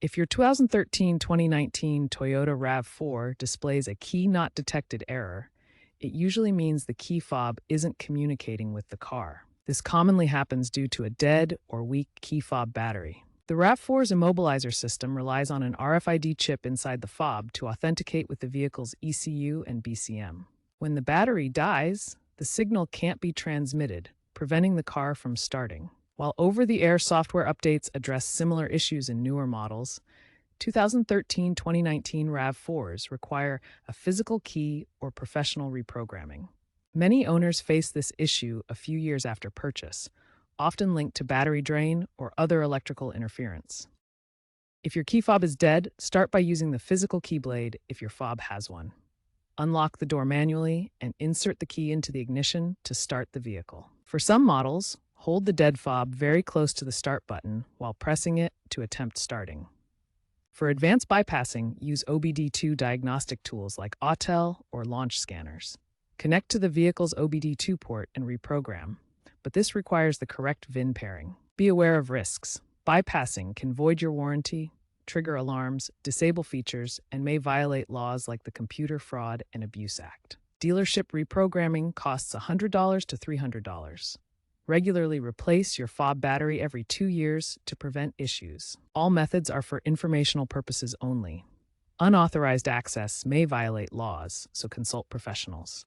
If your 2013-2019 Toyota RAV4 displays a key not detected error, it usually means the key fob isn't communicating with the car. This commonly happens due to a dead or weak key fob battery. The RAV4's immobilizer system relies on an RFID chip inside the fob to authenticate with the vehicle's ECU and BCM. When the battery dies, the signal can't be transmitted, preventing the car from starting. While over-the-air software updates address similar issues in newer models, 2013-2019 RAV4s require a physical key or professional reprogramming. Many owners face this issue a few years after purchase, often linked to battery drain or other electrical interference. If your key fob is dead, start by using the physical key blade if your fob has one. Unlock the door manually and insert the key into the ignition to start the vehicle. For some models, hold the dead fob very close to the start button while pressing it to attempt starting. For advanced bypassing, use OBD2 diagnostic tools like Autel or launch scanners. Connect to the vehicle's OBD2 port and reprogram, but this requires the correct VIN pairing. Be aware of risks. Bypassing can void your warranty, trigger alarms, disable features, and may violate laws like the Computer Fraud and Abuse Act. Dealership reprogramming costs $100 to $300. Regularly replace your fob battery every 2 years to prevent issues. All methods are for informational purposes only. Unauthorized access may violate laws, so consult professionals.